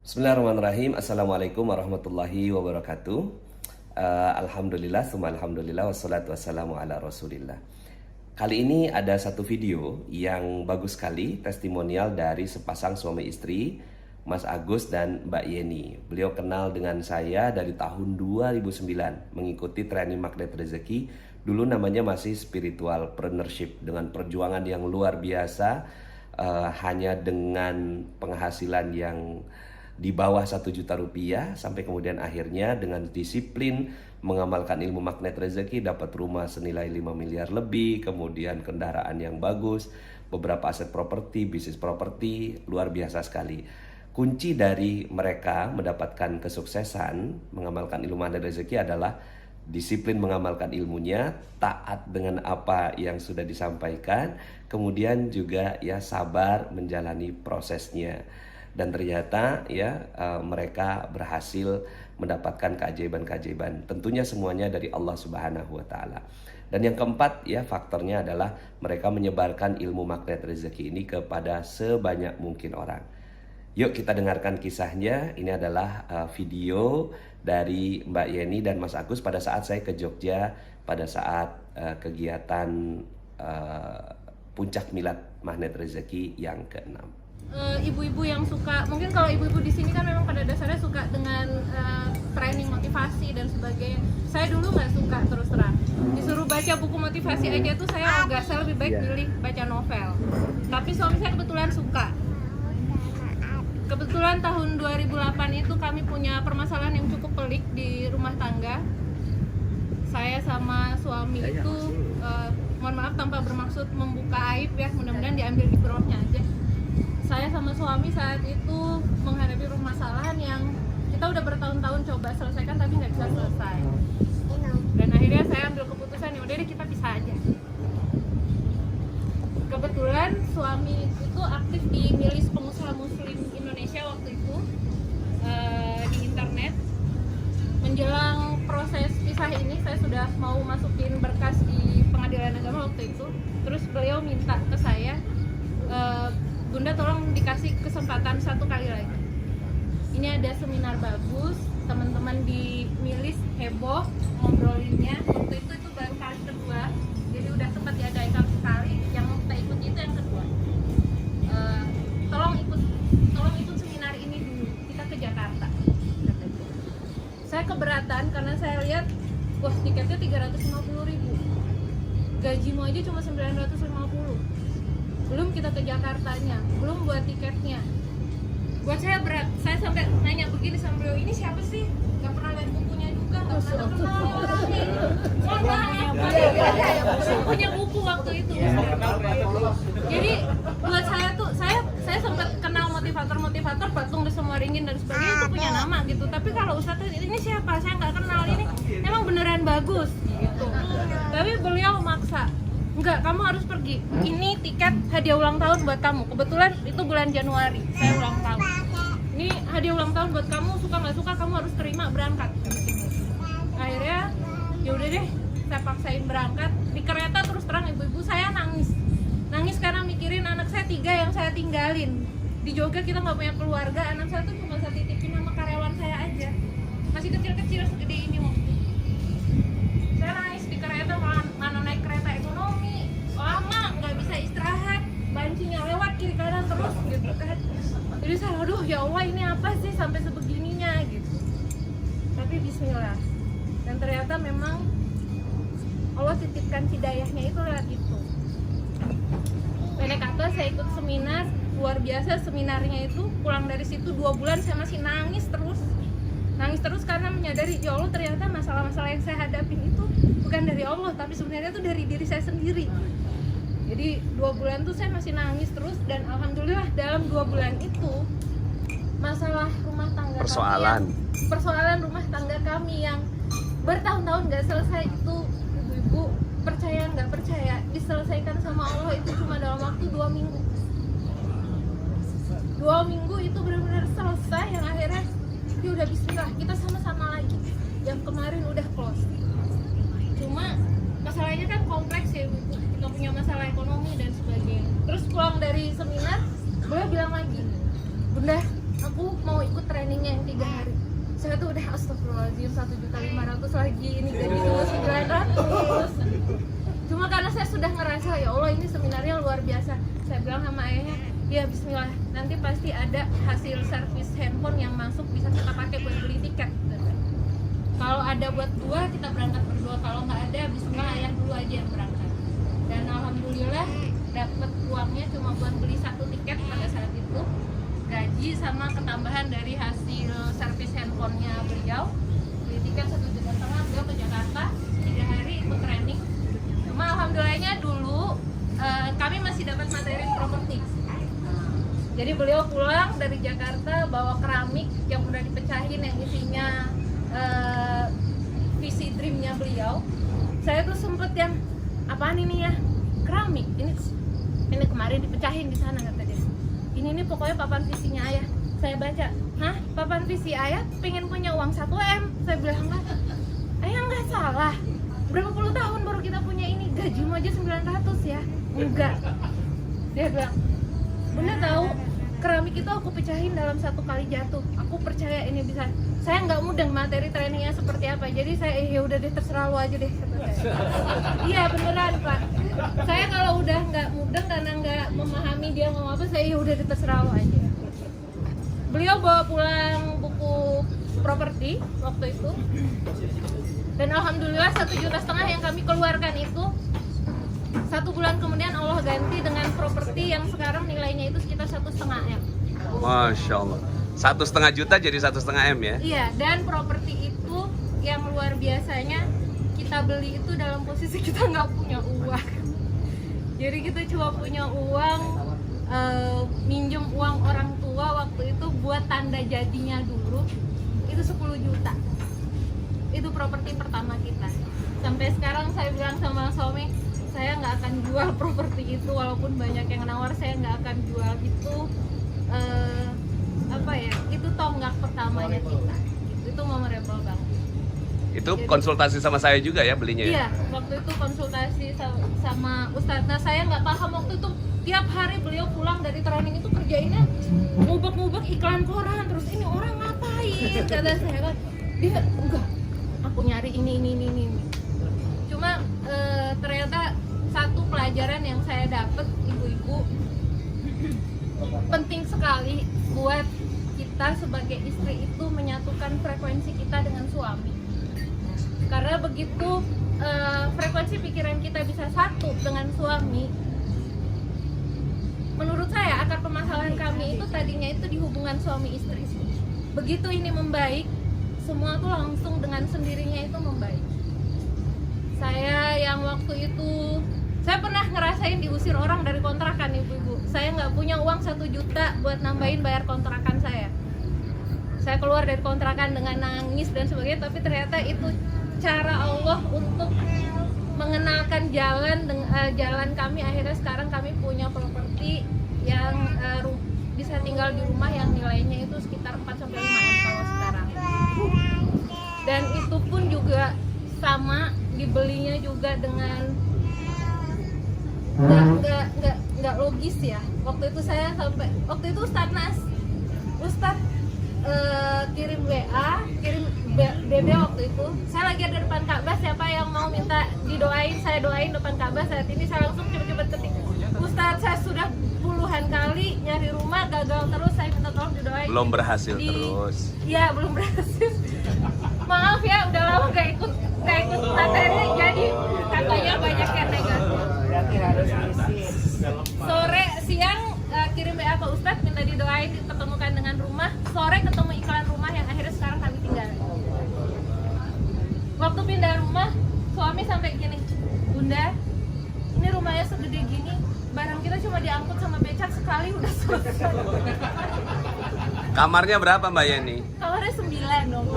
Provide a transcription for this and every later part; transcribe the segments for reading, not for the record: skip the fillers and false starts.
Bismillahirrahmanirrahim. Assalamualaikum warahmatullahi wabarakatuh. Alhamdulillah, summa alhamdulillah, wassalatu wassalamu ala rasulillah. Kali ini ada satu video yang bagus sekali, testimonial dari sepasang suami istri, Mas Agus dan Mbak Yeni. Beliau kenal dengan saya dari tahun 2009, mengikuti training Magnet Rezeki. Dulu namanya masih spiritual partnership, dengan perjuangan yang luar biasa, hanya dengan penghasilan yang di bawah 1 juta rupiah, sampai kemudian akhirnya dengan disiplin mengamalkan ilmu magnet rezeki dapat rumah senilai 5 miliar lebih, kemudian kendaraan yang bagus, beberapa aset properti, bisnis properti, luar biasa sekali. Kunci dari mereka mendapatkan kesuksesan mengamalkan ilmu magnet rezeki adalah disiplin mengamalkan ilmunya, taat dengan apa yang sudah disampaikan, kemudian juga ya sabar menjalani prosesnya. Dan ternyata ya mereka berhasil mendapatkan keajaiban-keajaiban. Tentunya semuanya dari Allah Subhanahu wa taala. Dan yang keempat ya faktornya adalah mereka menyebarkan ilmu magnet rezeki ini kepada sebanyak mungkin orang. Yuk kita dengarkan kisahnya. Ini adalah video dari Mbak Yeni dan Mas Agus pada saat saya ke Jogja pada saat kegiatan puncak milad magnet rezeki yang ke-6. Ibu-ibu yang suka, mungkin kalau ibu-ibu di sini kan memang pada dasarnya suka dengan training motivasi dan sebagainya. Saya dulu nggak suka, terus terang. Disuruh baca buku motivasi aja tuh saya lebih baik pilih baca novel. Tapi suami saya kebetulan suka. Kebetulan tahun 2008 itu kami punya permasalahan yang cukup pelik di rumah tangga. Saya sama suami itu, mohon maaf tanpa bermaksud membuka aib ya, mudah-mudahan diambil di bawahnya aja. Saya sama suami saat itu menghadapi permasalahan yang kita udah bertahun-tahun coba selesaikan tapi nggak bisa selesai. Dan akhirnya saya ambil keputusan, ya udah deh kita pisah aja. Kebetulan suami itu aktif di milis pengusaha muslim Indonesia waktu itu, di internet. Menjelang proses pisah ini saya sudah mau masukin berkas di pengadilan agama waktu itu. Terus beliau minta ke saya, Bunda tolong dikasih kesempatan 1 kali lagi. Ini ada seminar bagus, teman-teman di milis heboh ngobrolinnya. Waktu itu baru kali kedua, jadi udah sempat diadakan sekali. Yang kita ikut itu yang kedua. Tolong ikut seminar ini dulu. Kita ke Jakarta. Saya keberatan karena saya lihat, wah tiketnya 350.000. Gajimu aja cuma 950. Belum kita ke Jakartanya, belum buat tiketnya. Buat saya berat. Saya sampai nanya begini sama beliau, ini siapa sih? Gak pernah lihat bukunya juga, gak pernah kenal orangnya. Saya punya buku waktu itu. Jadi buat saya tuh, saya sempat kenal motivator, patung di semua ringin dan sebagainya, itu punya nama gitu. Tapi kalau Ustadz ini siapa? Saya nggak kenal, ini emang beneran bagus gitu. Tapi beliau maksa. Enggak, kamu harus pergi. Ini tiket hadiah ulang tahun buat kamu. Kebetulan itu bulan Januari, saya ulang tahun. Ini hadiah ulang tahun buat kamu, suka nggak suka kamu harus terima, berangkat. Akhirnya, ya udah deh, saya paksain berangkat. Di kereta terus terang ibu-ibu saya nangis karena mikirin anak saya 3 yang saya tinggalin. Di Jogja kita nggak punya keluarga, anak saya tuh cuma saya titipin sama karyawan saya aja. Masih kecil-kecil segede ini waktu itu. Saya nangis di kereta, mana naik kereta ekonomi lama, nggak bisa istirahat, bancinya lewat kiri kanan terus gitu kan. Jadi saya, aduh ya Allah ini apa sih sampai sebegininya gitu. Tapi bismillah. Dan ternyata memang Allah titipkan hidayahnya itu lewat itu. Pendek kata saya ikut seminar, luar biasa seminarnya itu. Pulang dari situ 2 bulan saya masih nangis terus karena menyadari ya Allah ternyata masalah-masalah yang saya hadapin itu bukan dari Allah, tapi sebenarnya itu dari diri saya sendiri. Jadi 2 bulan tuh saya masih nangis terus, dan alhamdulillah dalam 2 bulan itu masalah rumah tangga persoalan rumah tangga kami yang bertahun-tahun nggak selesai itu, ibu-ibu percaya nggak percaya, diselesaikan sama Allah itu cuma dalam waktu 2 minggu. 2 minggu itu benar-benar selesai, yang akhirnya ya udah bismillah kita sama-sama lagi. Yang kemarin udah close. Cuma masalahnya kan kompleks ya, kita punya masalah ekonomi dan sebagainya. Terus pulang dari seminar, beliau bilang lagi, Bunda, aku mau ikut trainingnya yang 3 hari. Saya tuh udah astagfirullahaladzim 1.500.000 lagi, ini gaji cuma 900. Cuma karena saya sudah ngerasa ya Allah ini seminarnya luar biasa. Saya bilang sama ayahnya, ya bismillah, nanti pasti ada hasil servis handphone yang masuk bisa kita pakai buat beli tiket. Kalau ada buat 2 kita berangkat berdua, kalau nggak ada bismillah ayah dulu aja yang berangkat. Dan alhamdulillah dapat uangnya cuma buat beli 1 tiket pada saat itu, gaji sama ketambahan dari hasil servis handphonenya beliau. Beli tiket 1,5 juta beliau ke Jakarta 3 hari ikut training. Cuma alhamdulillahnya dulu kami masih dapat materi properti. Jadi beliau pulang dari Jakarta bawa keramik yang udah dipecahin yang isinya visi dreamnya beliau. Saya tuh sempet yang apaan ini ya, keramik ini kemarin dipecahin di sana kata dia. Ini pokoknya papan visinya ayah. Saya baca, hah, papan visi ayah pengen punya uang 1 M. Saya bilang enggak, ayah nggak salah, berapa puluh tahun baru kita punya ini, gajimu aja 900 ya. Enggak, dia bilang, bunda tahu keramik itu aku pecahin dalam 1 kali jatuh, aku percaya ini bisa. Saya nggak mudeng materi trainingnya seperti apa, jadi saya ya udah deh terserah lu aja deh kata saya. Iya beneran Pak, saya kalau udah nggak mudeng karena nggak memahami dia ngomong apa, saya ya udah deh terserah lu aja. Beliau bawa pulang buku properti waktu itu, dan alhamdulillah 1,5 juta yang kami keluarkan itu 1 bulan kemudian Allah ganti dengan properti yang sekarang nilainya itu sekitar 1,5 M. Masya Allah. 1,5 juta jadi 1,5 M ya? Iya, dan properti itu yang luar biasanya kita beli itu dalam posisi kita nggak punya uang. Jadi kita cuma punya uang, minjem uang orang tua waktu itu buat tanda jadinya dulu, itu 10 juta. Itu properti pertama kita. Sampai sekarang saya bilang sama suami, saya nggak akan jual properti itu walaupun banyak yang nawar, saya nggak akan jual itu. Itu tonggak pertamanya kita. Itu memorable banget. Itu konsultasi sama saya juga ya belinya ya? Iya, waktu itu konsultasi sama Ustadz. Nah saya nggak paham waktu itu, tiap hari beliau pulang dari training itu kerjainnya ngubek-ngubek iklan koran, terus ini orang ngapain, kata saya kan. Dia enggak, aku nyari ini. Cuma ternyata satu pelajaran yang saya dapat ibu-ibu, penting sekali buat kita sebagai istri itu menyatukan frekuensi kita dengan suami. Karena begitu frekuensi pikiran kita bisa satu dengan suami, menurut saya akar permasalahan kami itu tadinya itu di hubungan suami istri. Begitu ini membaik, semua tuh langsung dengan sendirinya itu membaik. Saya yang waktu itu, saya pernah ngerasain diusir orang dari kontrakan ibu-ibu. Saya nggak punya uang 1 juta buat nambahin bayar kontrakan saya. Saya keluar dari kontrakan dengan nangis dan sebagainya, tapi ternyata itu cara Allah untuk mengenalkan jalan kami. Akhirnya sekarang kami punya properti yang bisa tinggal di rumah yang nilainya itu sekitar 4-5 M kalau sekarang. Dan itu pun juga sama, dibelinya juga dengan nggak logis ya. Waktu itu Ustadz kirim WA, kirim BB waktu itu. Saya lagi ada depan Ka'bah, siapa yang mau minta didoain, saya doain depan Ka'bah. Saat ini saya langsung cepet-cepet ketik, Ustadz saya sudah puluhan kali nyari rumah gagal terus, saya minta tolong didoain. Belum berhasil terus. Iya belum berhasil. Maaf ya, udah lama gak ikut materi, jadi katanya banyak yang negatif. Sore siang kirim WA ke Ustadz minta didoain ketemukan dengan rumah, sore ketemu iklan rumah yang akhirnya sekarang kami tinggal. Waktu pindah rumah suami sampai gini, Bunda ini rumahnya segede gini, barang kita cuma diangkut sama becak sekali udah selesai. Kamarnya berapa Mbak Yeni? Kamarnya 9 dong.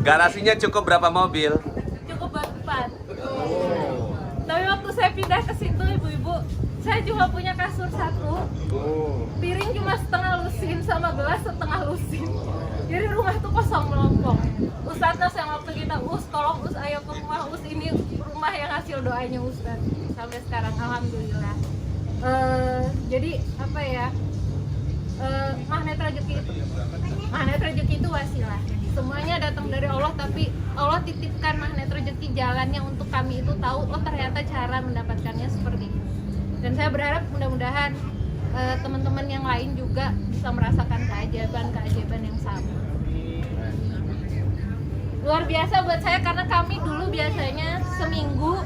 Garasinya cukup berapa mobil? Cukup buat 4. Tapi waktu saya pindah ke situ ibu-ibu, saya cuma punya kasur 1, piring cuma setengah lusin sama gelas setengah lusin. Jadi rumah tuh kosong melompong. Ustadz yang waktu kita tolong ayo ke rumah ini rumah yang hasil doanya Ustadz. Sampai sekarang alhamdulillah. Jadi rezeki itu. Magnet rezeki itu wasilah. Semuanya datang dari Allah, tapi Allah titipkan magnet rezeki jalannya untuk kami itu tahu, oh ternyata cara mendapatkannya seperti ini. Dan saya berharap mudah-mudahan teman-teman yang lain juga bisa merasakan keajaiban yang sama. Luar biasa buat saya karena kami dulu biasanya seminggu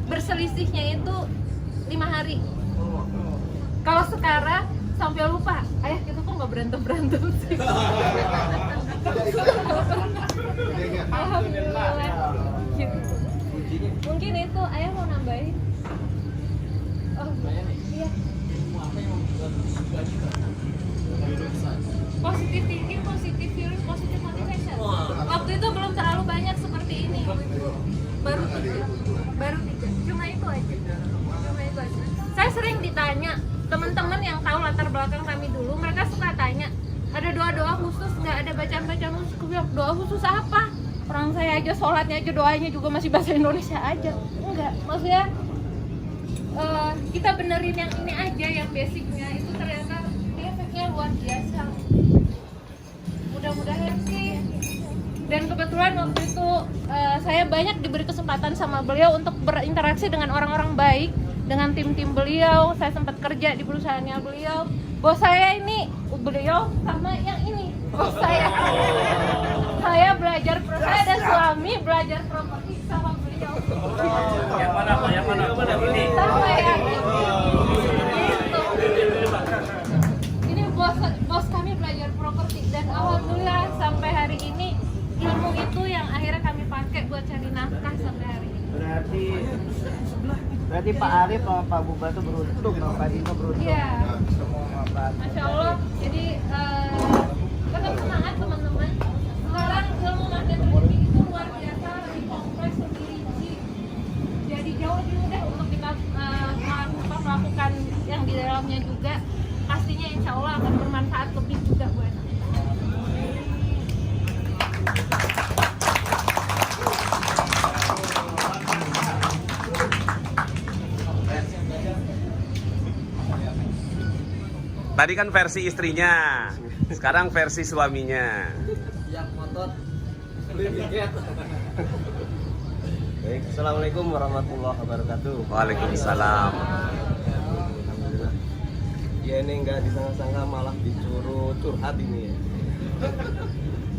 berselisihnya itu 5 hari. Kalau sekarang sampai lupa, ayah kita kok nggak berantem sih. Alhamdulillah. Gitu. Mungkin itu ayah mau nambahin. Oh iya. Positive thinking, positive feeling, positive motivation. Waktu itu belum terlalu banyak seperti ini. Baru tiga. Cuma itu aja. Saya sering ditanya teman-teman yang tahu latar belakang kami dulu, mereka suka tanya, ada doa-doa khusus nggak, ada bacaan-bacaan khusus? Aku bilang, doa khusus apa? Orang saya aja sholatnya aja doanya juga masih bahasa Indonesia aja. Enggak, maksudnya kita benerin yang ini aja, yang basicnya itu ternyata efeknya luar biasa. Mudah-mudahan sih. Dan kebetulan waktu itu saya banyak diberi kesempatan sama beliau untuk berinteraksi dengan orang-orang baik, dengan tim-tim beliau. Saya sempat kerja di perusahaannya beliau. Bos saya ini beliau sama yang ini bos saya. Saya belajar, saya ada suami belajar properti sama beliau. Yang mana Pak? Yang mana? Ini. Sama yang ini. Gitu. Ini bos kami belajar properti dan alhamdulillah sampai hari ini ilmu itu yang akhirnya kami pakai buat cari nafkah sampai hari ini. Berarti Pak Arif sama Pak Buba tuh beruntung, sama Pak Dino beruntung. Iya. Semua Masya Allah. Jadi tetap semangat teman-teman. Sekarang ilmu magnet rezeki itu luar biasa, lebih kompleks, lebih rinci. Jadi jauh lebih mudah untuk kita melakukan yang di dalamnya juga. Pastinya insya Allah akan bermanfaat lebih juga buat kita. Tadi kan versi istrinya, sekarang versi suaminya. yang ngotot beli tiket. Baik, assalamualaikum warahmatullahi wabarakatuh. Waalaikumsalam. Alhamdulillah. Ya ini nggak disangka-sangka malah disuruh curhat ini ya.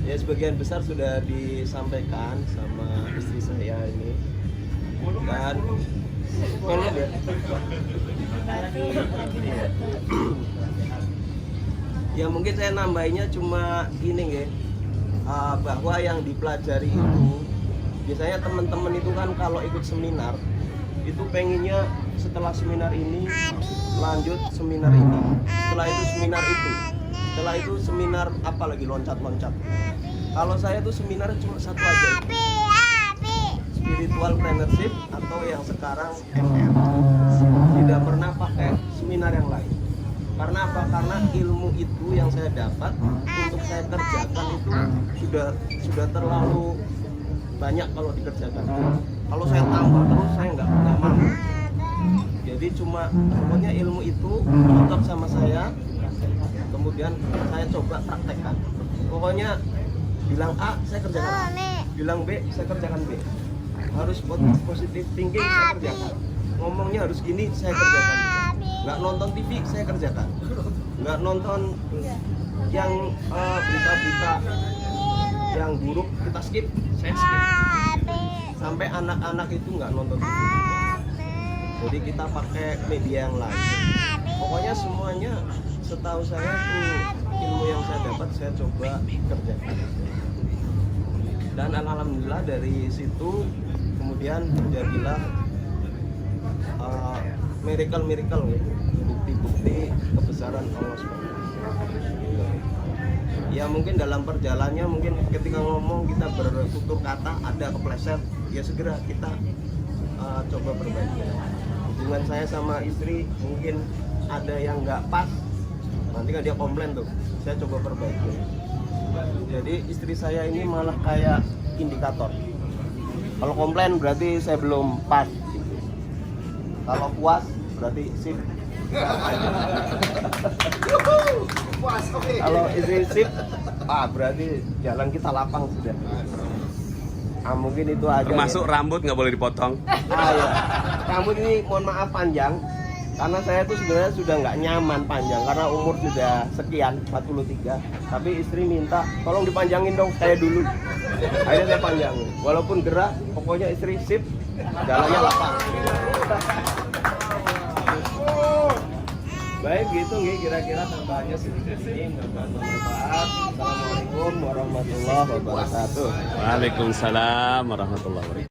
Ya sebagian besar sudah disampaikan sama istri saya ini. Dan kalau ya. Ya mungkin saya nambahinnya cuma ini ya, bahwa yang dipelajari itu biasanya teman-teman itu kan kalau ikut seminar itu pengennya setelah seminar ini lanjut seminar ini, setelah itu seminar itu, setelah itu seminar apa lagi loncat-loncat. Kalau saya tuh seminar cuma satu aja, spiritual plannership atau yang sekarang MM. Tidak pernah pakai seminar yang lain. Karena apa? Karena ilmu itu yang saya dapat untuk saya kerjakan itu sudah terlalu banyak kalau dikerjakan. Kalau saya tambah terus saya nggak mampu. Jadi pokoknya ilmu itu cocok sama saya. Kemudian saya coba praktekkan. Pokoknya bilang A saya kerjakan A, bilang B saya kerjakan B. Harus positive thinking saya kerjakan. Ngomongnya harus gini saya kerjakan. Nggak nonton TV saya kerjakan, nggak nonton yang berita-berita yang buruk kita skip, saya skip. Sampai anak-anak itu nggak nonton TV. Jadi kita pakai media yang lain. Pokoknya semuanya setahu saya tuh ilmu yang saya dapat saya coba kerjakan. Dan alhamdulillah dari situ kemudian terjadilah miracle ya, bukti-bukti kebesaran Allah SWT. Ya mungkin dalam perjalanannya mungkin ketika ngomong kita bertutur kata ada kepleset, ya segera kita coba perbaiki. Hubungan saya sama istri mungkin ada yang nggak pas, nanti kan dia komplain tuh, saya coba perbaiki. Jadi istri saya ini malah kayak indikator. Kalau komplain berarti saya belum pas. Kalau puas berarti sip. Puas. Kalau istri sip, berarti jalan kita lapang sudah. Mungkin itu aja. Termasuk rambut nggak boleh dipotong. Ya. Rambut ini mohon maaf panjang, karena saya tuh sebenarnya sudah nggak nyaman panjang karena umur sudah sekian 43. Tapi istri minta tolong dipanjangin dong saya dulu. Akhirnya saya panjangin. Walaupun gerak, pokoknya istri sip, jalannya lapang. Baik gitu nih kira-kira tambahannya sedikit ini, bermanfaat. Assalamualaikum warahmatullahi wabarakatuh. Waalaikumsalam warahmatullahi wabarakatuh.